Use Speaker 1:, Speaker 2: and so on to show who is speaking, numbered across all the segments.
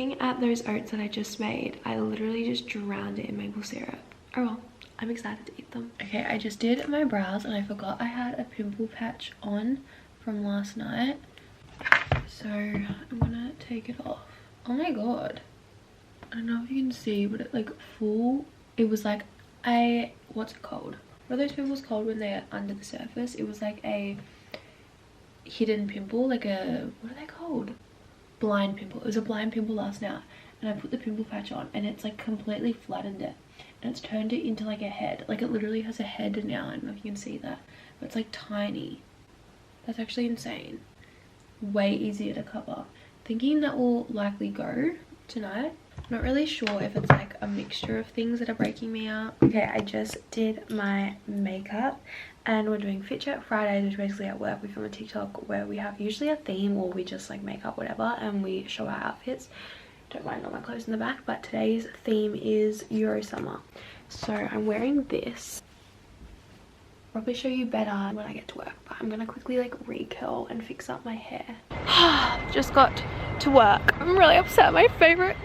Speaker 1: looking at those oats that I just made, I literally just drowned it in maple syrup. Oh well, I'm excited to eat them. Okay, I just did my brows and I forgot I had a pimple patch on from last night. So I'm gonna take it off. Oh my god. I don't know if you can see, but it like it was like a, what's it called? What are those pimples called when they're under the surface? It was like a hidden pimple, like a, what are they called? Blind pimple. It was a blind pimple last night, and I put the pimple patch on and it's like completely flattened it, and it's turned it into like a head. Like it literally has a head now. I don't know if you can see that, but it's like tiny. That's actually insane. Way easier to cover. Thinking that will likely go tonight. Not really sure if it's like a mixture of things that are breaking me out. Okay, I just did my makeup and we're doing Fit Check Fridays, which basically at work we film a TikTok where we have usually a theme or we just like make up whatever and we show our outfits. Don't mind all my clothes in the back, but today's theme is Euro Summer. So I'm wearing this. Probably show you better when I get to work, but I'm gonna quickly like re-curl and fix up my hair. Just got to work. I'm really upset. My favorite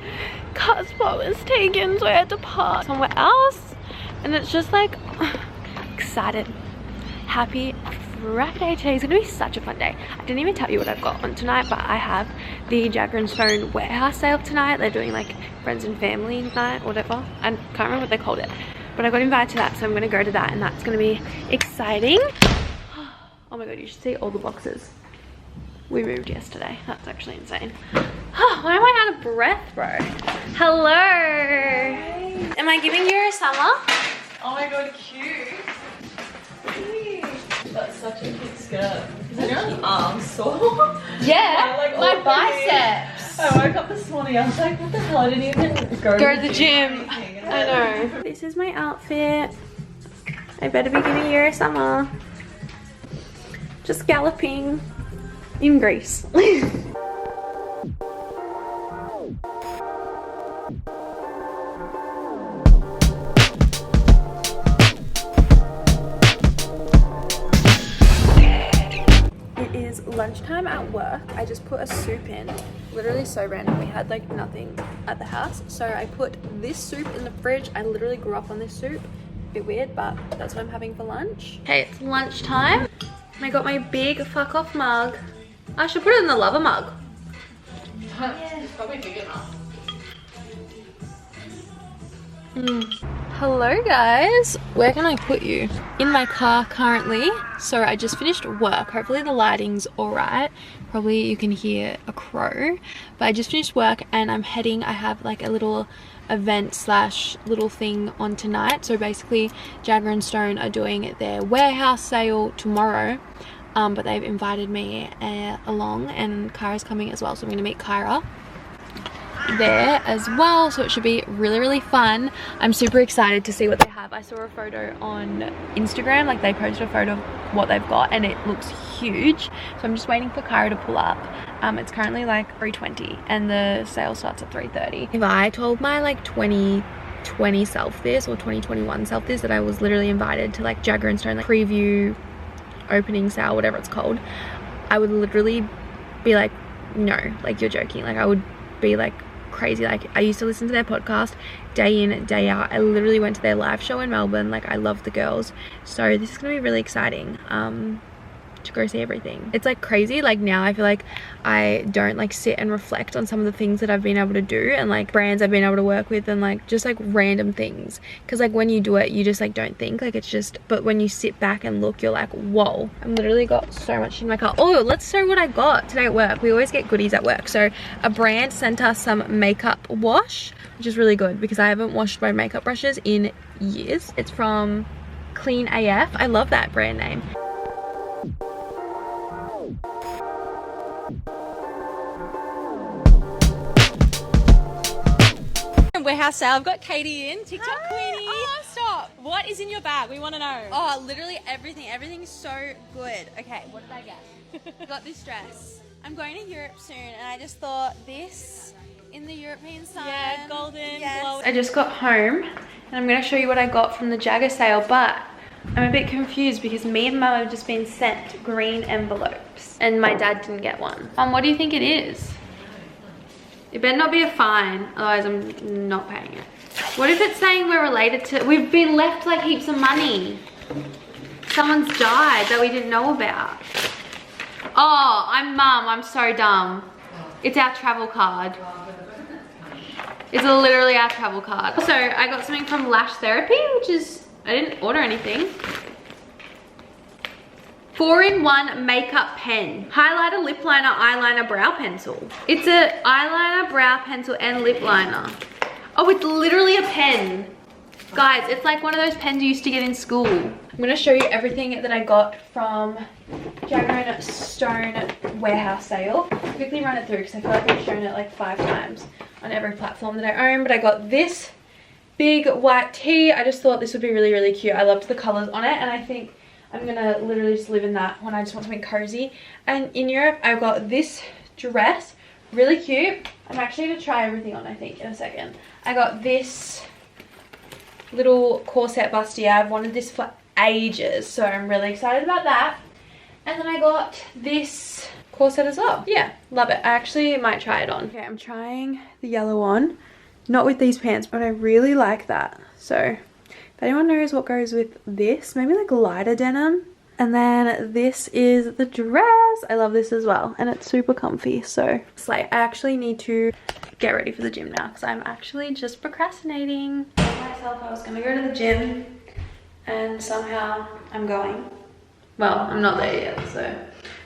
Speaker 1: cut spot was taken, so I had to park somewhere else, and it's just like excited, happy Friday. Today's gonna be such a fun day. I didn't even tell you what I've got on tonight, but I have the Jaz Stone warehouse sale tonight. They're doing like friends and family night, whatever. I can't remember what they called it, but I got invited to that, so I'm going to go to that, and that's going to be exciting. Oh my god, you should see all the boxes we moved yesterday. That's actually insane. Why am I out of breath, bro? Hello. Hi. Am I giving you a summer?
Speaker 2: Oh my god, cute. That's such a cute skirt. Is your arms sore?
Speaker 1: Yeah,
Speaker 2: like,
Speaker 1: my biceps.
Speaker 2: I woke up this morning, I was like, what the hell? I didn't even go
Speaker 1: to the gym. I know. This is my outfit. I better be giving you a summer. Just galloping in Greece. Lunchtime at work. I just put a soup in, literally so random. We had like nothing at the house, so I put this soup in the fridge. I literally grew up on this soup. A bit weird, but that's what I'm having for lunch. Okay, it's lunchtime. I got my big fuck off mug. I should put it in the lover mug.
Speaker 2: Yeah. It's probably big enough.
Speaker 1: Hello guys, where can I put you? In my car currently. So I just finished work. Hopefully the lighting's alright. Probably you can hear a crow, but I just finished work and I'm heading. I have like a little event slash little thing on tonight. So basically Jaz Stone are doing their warehouse sale tomorrow, but they've invited me along, and Kyra's coming as well, so I'm gonna meet Kyra there as well, so it should be really fun. I'm super excited to see what they have. I saw a photo on Instagram, like they posted a photo of what they've got and it looks huge, so I'm just waiting for Kyra to pull up. It's currently like 3:20 and the sale starts at 3:30. If I told my like 2020 self this, or 2021 self this, that I was literally invited to like Jaz Stone like preview opening sale, whatever it's called, I would literally be like, no, like you're joking. Like I would be like crazy. Like I used to listen to their podcast day in day out. I literally went to their live show in Melbourne. Like I love the girls, so this is gonna be really exciting to go see everything. It's like crazy. Like now I feel like I don't like sit and reflect on some of the things that I've been able to do and like brands I've been able to work with and like just like random things, because like when you do it you just like don't think, like it's just, but when you sit back and look you're like, whoa, I've literally got so much in my car. Oh, let's show what I got today at work. We always get goodies at work. So a brand sent us some makeup wash, which is really good because I haven't washed my makeup brushes in years. It's from Clean AF. I love that brand name.
Speaker 3: Warehouse sale. I've got Katie in, TikTok Queenie.
Speaker 1: Oh, stop.
Speaker 3: What is in your bag? We want to know.
Speaker 1: Oh, literally everything. Everything's so good. Okay, what did I get? I got this dress. I'm going to Europe soon, and I just thought this in the European sun.
Speaker 3: Yeah, golden, glowing.
Speaker 1: I just got home, and I'm going to show you what I got from the Jaz sale, but I'm a bit confused because me and Mum have just been sent green envelopes, and my dad didn't get one. What do you think it is? It better not be a fine, otherwise I'm not paying it. What if it's saying we're related to, we've been left like heaps of money. Someone's died that we didn't know about. Oh, I'm so dumb. It's our travel card. It's literally our travel card. So I got something from Lash Therapy, which is, I didn't order anything. 4-in-1 makeup pen. Highlighter, lip liner, eyeliner, brow pencil. It's a eyeliner, brow pencil, and lip liner. Oh, it's literally a pen. Guys, it's like one of those pens you used to get in school. I'm gonna show you everything that I got from Jagger & Stone warehouse sale. I'll quickly run it through because I feel like I've shown it like 5 times on every platform that I own. But I got this big white tee. I just thought this would be really, really cute. I loved the colors on it, and I think I'm gonna literally just live in that when I just want something cozy. And in Europe, I got this dress, really cute. I'm actually gonna try everything on, I think, in a second. I got this little corset bustier. I've wanted this for ages, so I'm really excited about that. And then I got this corset as well. Yeah, love it. I actually might try it on. Okay, I'm trying the yellow on. Not with these pants, but I really like that. So if anyone knows what goes with this, maybe like lighter denim. And then this is the dress. I love this as well, and it's super comfy. So it's like I actually need to get ready for the gym now because I'm actually just procrastinating. I told myself I was gonna go to the gym, and somehow I'm going. Well, I'm not there yet, so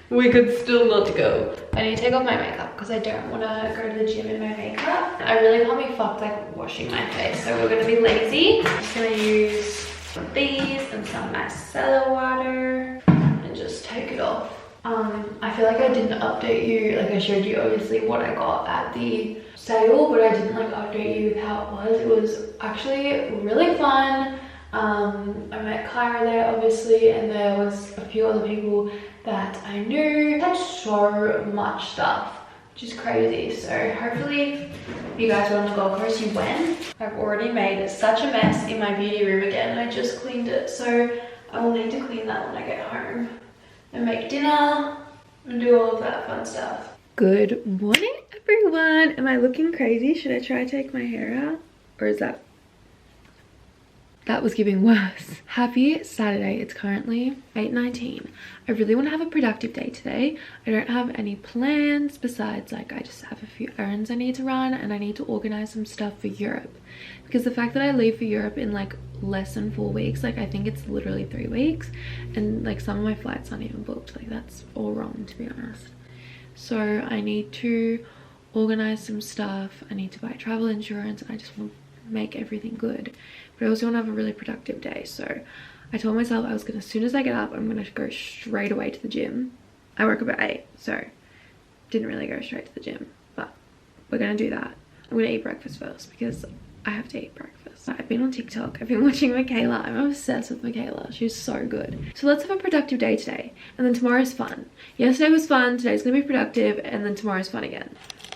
Speaker 1: we could still not go. I need to take off my makeup because I don't want to go to the gym in my makeup. I really can't be fucked like washing my face, so we're gonna be lazy. I'm just gonna use some of these and some micellar water and just take it off. I feel like I didn't update you, like I showed you obviously what I got at the sale, but I didn't like update you with how it was. It was actually really fun. I met Kyra there obviously, and there was a few other people that I knew. That's so much stuff, which is crazy. So hopefully if you guys are on the Gold Coast, you went. I've already made such a mess in my beauty room again, and I just cleaned it, so I will need to clean that when I get home and make dinner and do all of that fun stuff. Good morning everyone. Am I looking crazy? Should I try to take my hair out, or is that was giving worse? Happy Saturday. It's currently 8:19. I really want to have a productive day today. I don't have any plans besides like I just have a few errands I need to run, and I need to organize some stuff for Europe, because the fact that I leave for Europe in like less than 4 weeks, like I think it's literally 3 weeks, and like some of my flights aren't even booked. Like that's all wrong, to be honest. So I need to organize some stuff. I need to buy travel insurance, and I just want to make everything good. But I also want to have a really productive day. So I told myself I was gonna, as soon as I get up, I'm gonna go straight away to the gym. I work up at 8, so didn't really go straight to the gym, but we're gonna do that. I'm gonna eat breakfast first because I have to eat breakfast. I've been on TikTok, I've been watching Michaela. I'm obsessed with Michaela, she's so good. So let's have a productive day today, and then tomorrow's fun. Yesterday was fun, today's gonna be productive, and then tomorrow's fun again.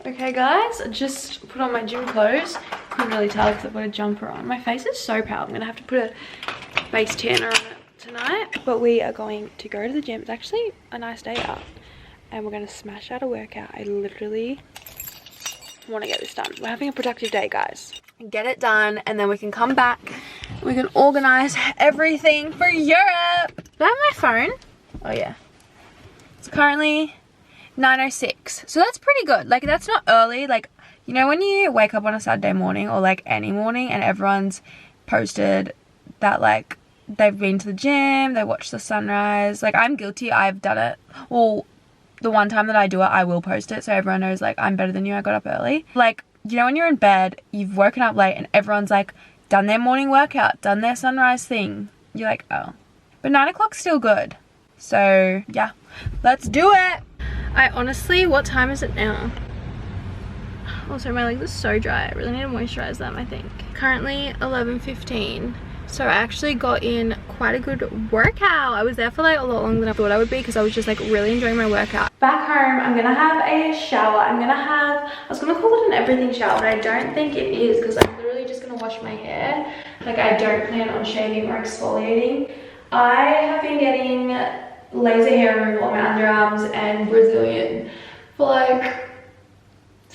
Speaker 1: Okay guys, I just put on my gym clothes. Couldn't really tell because I've got a jumper on. My face is so pale. I'm gonna have to put a face tanner on it tonight. But we are going to go to the gym. It's actually a nice day out, and we're gonna smash out a workout. I literally want to get this done. We're having a productive day, guys. Get it done, and then we can come back. We can organize everything for Europe. Do I have my phone? Oh yeah. It's currently 9:06, so that's pretty good. Like that's not early. Like, you know when you wake up on a Saturday morning, or like any morning, and everyone's posted that like they've been to the gym, they watched the sunrise. Like I'm guilty, I've done it. Well, the one time that I do it, I will post it so everyone knows like I'm better than you, I got up early. Like, you know when you're in bed, you've woken up late, and everyone's like done their morning workout, done their sunrise thing. You're like, oh. But 9 o'clock's still good. So yeah, let's do it. I honestly, what time is it now? Also, my legs are so dry. I really need to moisturize them, I think. Currently 11:15. So I actually got in quite a good workout. I was there for like a lot longer than I thought I would be, because I was just like really enjoying my workout. Back home, I'm gonna have a shower. I was gonna call it an everything shower, but I don't think it is, because I'm literally just gonna wash my hair. Like I don't plan on shaving or exfoliating. I have been getting laser hair removal on my underarms and Brazilian for like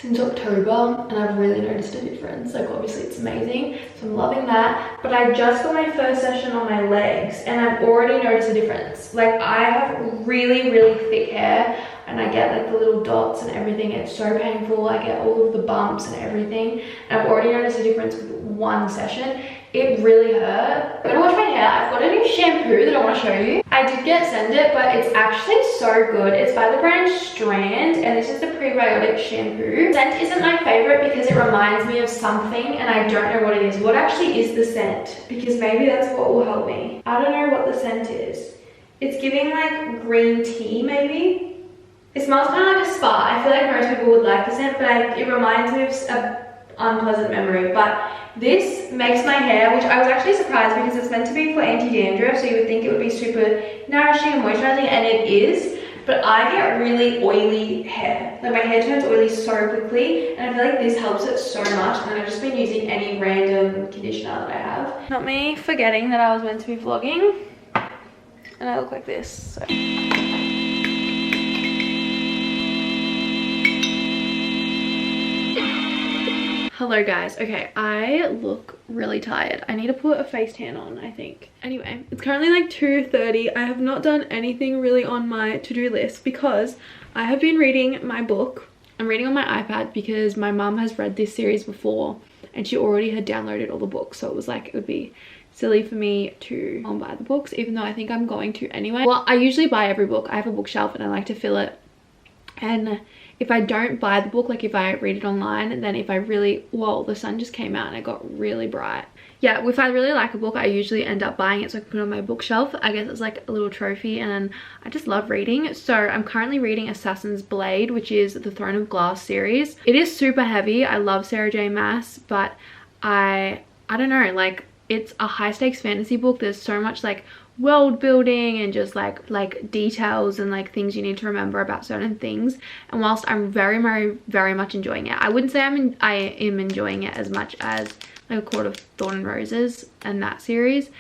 Speaker 1: since October, and I've really noticed a difference. Like obviously it's amazing, so I'm loving that. But I just got my first session on my legs and I've already noticed a difference. Like I have really, really thick hair and I get like the little dots and everything. It's so painful. I get all of the bumps and everything. And I've already noticed a difference with one session. It really hurt. I'm gonna wash my hair. I've got a new shampoo that I want to show you. I did send it, but it's actually so good. It's by the brand Strand, and this is the prebiotic shampoo. The scent isn't my favorite because it reminds me of something, and I don't know what it is. What actually is the scent? Because maybe that's what will help me. I don't know what the scent is. It's giving like green tea, maybe. It smells kind of like a spa. I feel like most people would like the scent, but it reminds me of an unpleasant memory. But this makes my hair, which I was actually surprised because it's meant to be for anti-dandruff, so you would think it would be super nourishing and moisturizing, and it is. But I get really oily hair. Like my hair turns oily so quickly, and I feel like this helps it so much. And then I've just been using any random conditioner that I have. Not me forgetting that I was meant to be vlogging, and I look like this. So. Hello guys. Okay, I look really tired. I need to put a face tan on, I think. Anyway, it's currently like 2:30. I have not done anything really on my to-do list because I have been reading my book. I'm reading on my iPad because my mum has read this series before and she already had downloaded all the books, so it was like it would be silly for me to buy the books, even though I think I'm going to anyway. Well, I usually buy every book. I have a bookshelf and I like to fill it. And if I don't buy the book, like if I read it online, and then if I really, whoa, the sun just came out and it got really bright. Yeah, if I really like a book, I usually end up buying it so I can put it on my bookshelf. I guess it's like a little trophy, and I just love reading. So I'm currently reading Assassin's Blade, which is the Throne of Glass series. It is super heavy. I love Sarah J Maas, but I don't know, like it's a high stakes fantasy book. There's so much like world building and just like details and like things you need to remember about certain things. And whilst I'm very much enjoying it, I wouldn't say I am enjoying it as much as like A Court of Thorn and Roses and that series,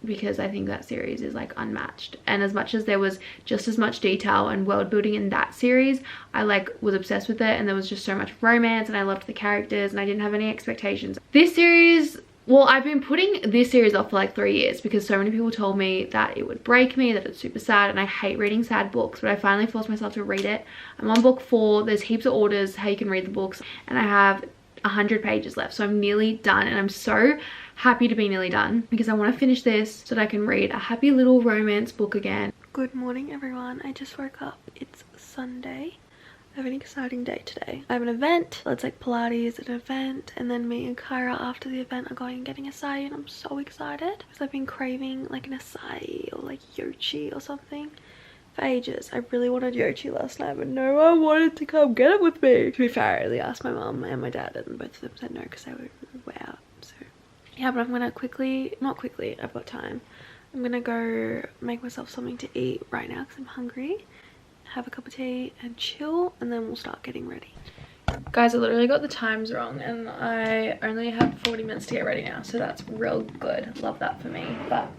Speaker 1: because I think that series is like unmatched. And as much as there was just as much detail and world building in that series, I like was obsessed with it, and there was just so much romance and I loved the characters and I didn't have any expectations. This series, well, I've been putting this series off for like 3 years because so many people told me that it would break me, that it's super sad, and I hate reading sad books, but I finally forced myself to read it. I'm on book 4. There's heaps of orders how you can read the books, and I have 100 pages left, so I'm nearly done, and I'm so happy to be nearly done because I want to finish this so that I can read a happy little romance book again. Good morning everyone. I just woke up. It's Sunday. I have an exciting day today. I have an event. It's like Pilates, an event, and then me and Kyra after the event are going and getting acai, and I'm so excited because I've been craving like an acai or like yochi or something for ages. I really wanted yochi last night, but no one wanted to come get it with me. To be fair, I really asked my mum and my dad, and both of them said no because they were out. So yeah, but I'm gonna I've got time. I'm gonna go make myself something to eat right now because I'm hungry, have a cup of tea and chill, and then we'll start getting ready. Guys, I literally got the times wrong and I only have 40 minutes to get ready now, so that's real good. Love that for me, but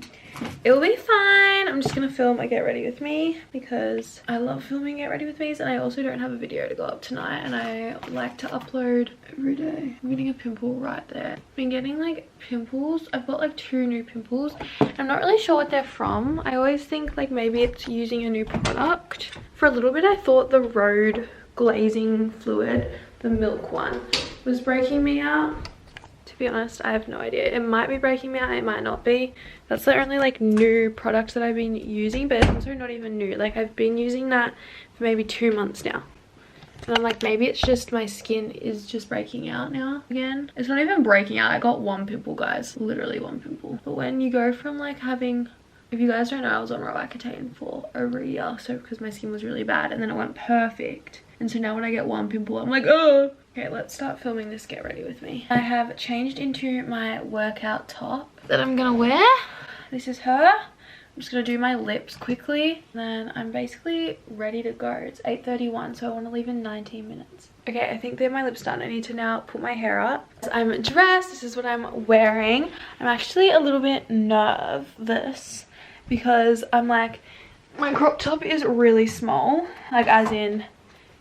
Speaker 1: it will be fine. I'm just gonna film a get ready with me because I love filming get ready with me's, and I also don't have a video to go up tonight, and I like to upload every day. I'm getting a pimple right there. I've been getting like pimples. I've got like 2 new pimples. I'm not really sure what they're from. I always think like maybe it's using a new product. For a little bit I thought the road glazing fluid, the milk one, was breaking me out. To be honest, I have no idea. It might be breaking me out, it might not be. That's the only like new product that I've been using, but it's also not even new. Like I've been using that for maybe 2 months now, and I'm like, maybe it's just my skin is just breaking out now again. It's not even breaking out. I got 1 pimple, guys, literally 1 pimple. But when you go from like having, if you guys don't know, I was on Roaccutane for over a year, so because my skin was really bad, and then it went perfect. And so now when I get 1 pimple, I'm like, oh. Okay, let's start filming this get ready with me. I have changed into my workout top that I'm gonna wear. This is her. I'm just gonna do my lips quickly, then I'm basically ready to go. It's 8:31, so I want to leave in 19 minutes. Okay, I think they're my lips done. I need to now put my hair up. I'm dressed. This is what I'm wearing. I'm actually a little bit nervous because I'm like, my crop top is really small, like as in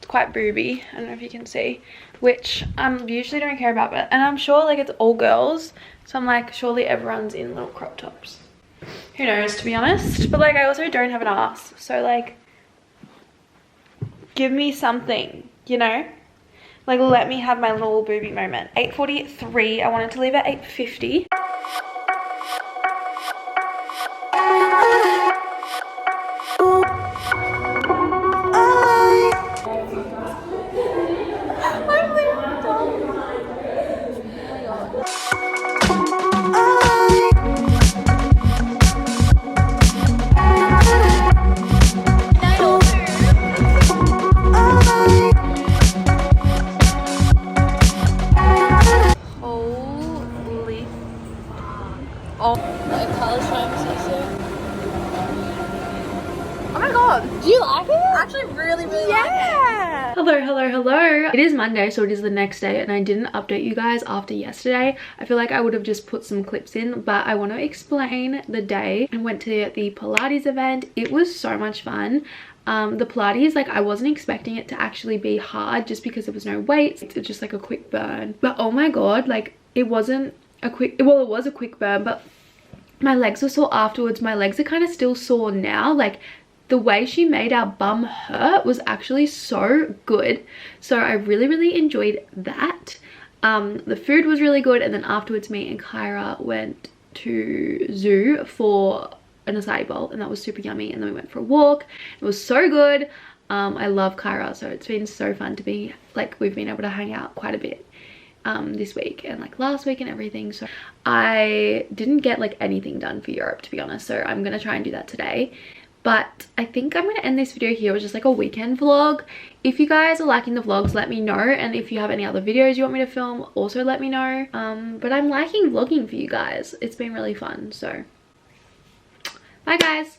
Speaker 1: quite booby. I don't know if you can see, which I usually don't care about, but and I'm sure like it's all girls, so I'm like surely everyone's in little crop tops. Who knows, to be honest. But like I also don't have an ass, so like give me something, you know, like let me have my little booby moment. 8:43. I wanted to leave at 8:50.
Speaker 3: Oh, the colour's trying to see soon. Oh my god, do you like it? I actually really like it.
Speaker 1: Hello. It is Monday, so it is the next day, and I didn't update you guys after yesterday. I feel like I would have just put some clips in, but I want to explain the day. I went to the Pilates event. It was so much fun. The Pilates, like I wasn't expecting it to actually be hard just because there was no weights. It's just like a quick burn, but oh my god, like it wasn't a quick, well, it was a quick burn, but my legs were sore afterwards. My legs are kind of still sore now. Like the way she made our bum hurt was actually so good, so I really enjoyed that. The food was really good, and then afterwards me and Kyra went to zoo for an acai bowl, and that was super yummy. And then we went for a walk. It was so good. I love Kyra, so it's been so fun to be like, we've been able to hang out quite a bit this week and like last week and everything. So I didn't get like anything done for Europe, to be honest, so I'm gonna try and do that today. But I think I'm gonna end this video here with just like a weekend vlog. If you guys are liking the vlogs, let me know, and if you have any other videos you want me to film, also let me know. But I'm liking vlogging for you guys. It's been really fun, so bye guys.